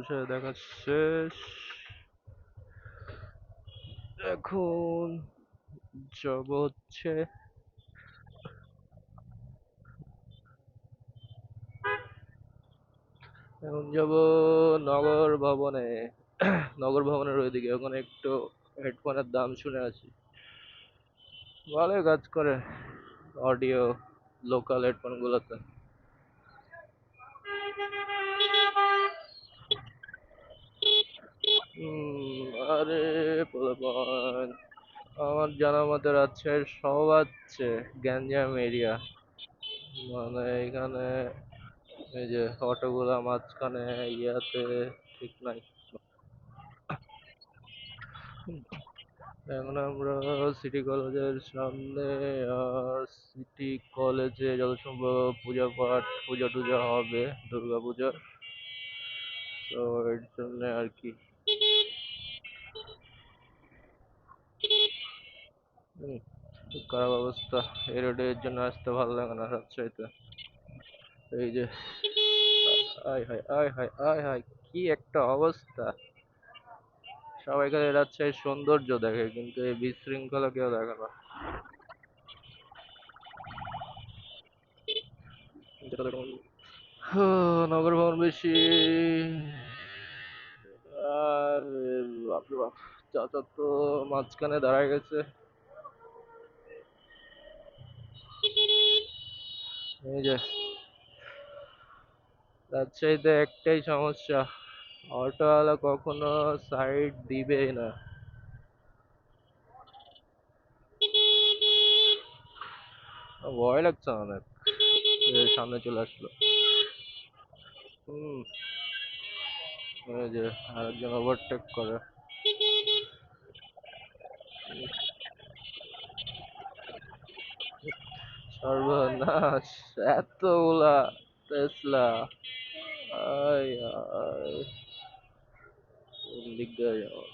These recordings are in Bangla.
বসে দেখা শেষ। এখন যাব হচ্ছে, এখন যাব নগর ভবনে। নগর ভবনের ওইদিকে ওখানে একটু হেডফোনের দাম শুনে আছি, ভালোই কাজ করে অডিও, লোকাল হেডফোন গুলোতে। আরে পোলাপান, আমার জানা মতে রাজশাহীর সব আছে গ্যাঞ্জাম এরিয়া। মানে এখানে এই যে অটোগুলা মাঝখানে ইয়াতে ঠিক নাই। এখন আমরা সিটি কলেজের সামনে, আর সিটি কলেজে যত সম্ভব পূজা পাঠ পূজা টুজা হবে, দুর্গা পূজা। তো এর জন্য আর কি। হুম, খুব খারাপ অবস্থা। এই রোডে এর জন্য আসতে ভালো লাগে না রাজশাহীতে। এই যে আয় হায় আয় হায় আয় হায়, কি একটা অবস্থা। সবাই খালি রাজশাহীর সৌন্দর্য দেখে, কিন্তু এই বিশৃঙ্খলা কেউ দেখে না। যেটা দেখুন, নগর ভবন বেশি। আর বাপরে বাপ, চাচা তো মাঝখানে দাঁড়ায় গেছে। এই যে রাজশাহীতে একটাই সমস্যা, অটোওয়ালা কখনো সাইড দিবেই না। ভয় লাগছে অনেক, সামনে চলে আসলো। হম, এই যে আরেকজন ওভারটেক করে। সর্বনাশ, এতগুলা টেসলা! আয় আয়, কোন দিক দিয়ে যাবো?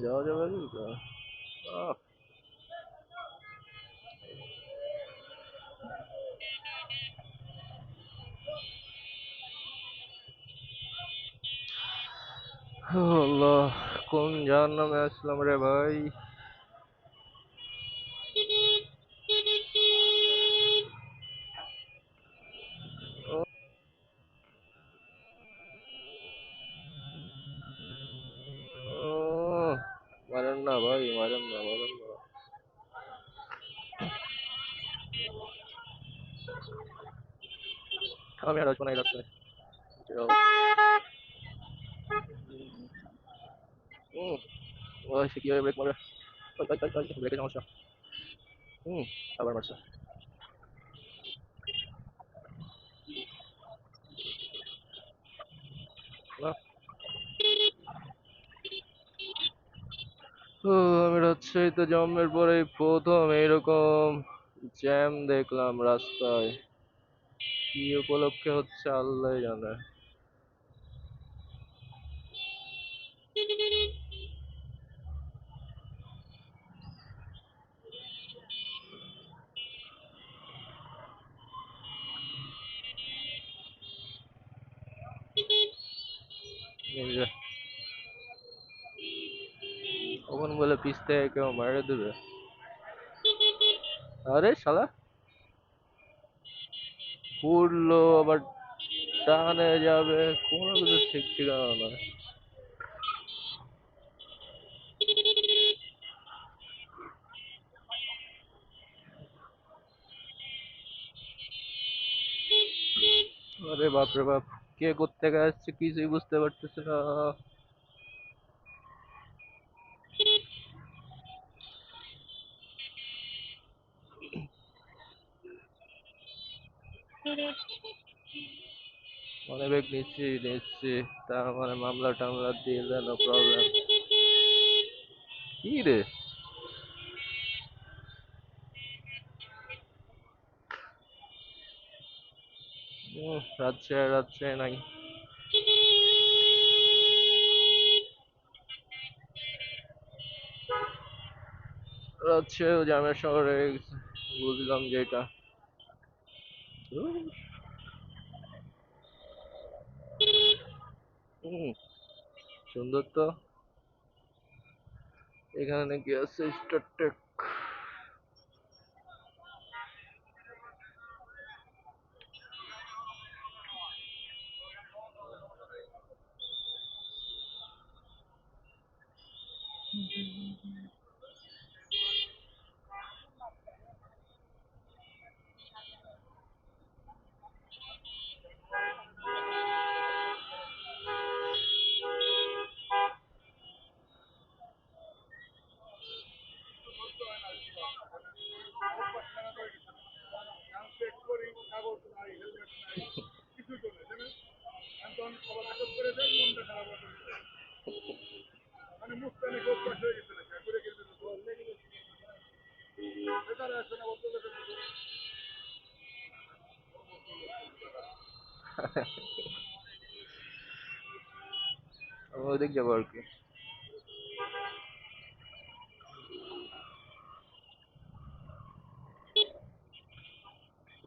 যাওয়া যাবে কিন্তু। আহ, আল্লাহ, কোন জাহান্নামে আসলাম রে ভাই। ও, মারেন না ভাই, মারেন না, মারেন না। আমি আর আসবো না এই রাস্তায়। যাও। হুম, ওই সে কিভাবে ব্রেক মারে। ওই ওই ওই ওই, ব্রেকের সমস্যা। হুম, আবার মারছে। না, ও, আমি রাজশাহীতে জন্মের পরেই প্রথম এইরকম জ্যাম দেখলাম রাস্তায়। কি উপলক্ষে হচ্ছে আল্লাহ জানে। এই যে কখন বলে পিছ থেকে কেউ মারে দেবে। আরে শালা, ঘুরলো আবার ডানে যাবে, কোনো কিছু ঠিক ঠিকানা নয়। আরে বাপ রে বাপ, কে কোত্থেকে আসছে কিছুই বুঝতে পারতেছি না। মনে বেগ নিচ্ছি নিচ্ছি, তার মানে মামলা টামলা দিয়ে দেন, প্রবলেম। কি রে? রাজশাহী রাজশাহী নাই। রাজশাহী জামিয়া শহরে বুঝলাম যে এটা হুম, সুন্দর তো। এখানে নাকি আছে স্টারটেক। আমি ওদিক যাবো আর কি।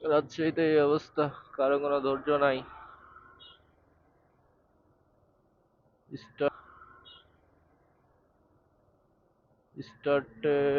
রাজশাহীতে এই অবস্থা, কারো কোনো ধৈর্য নাই। স্টার্ট স্টার্টে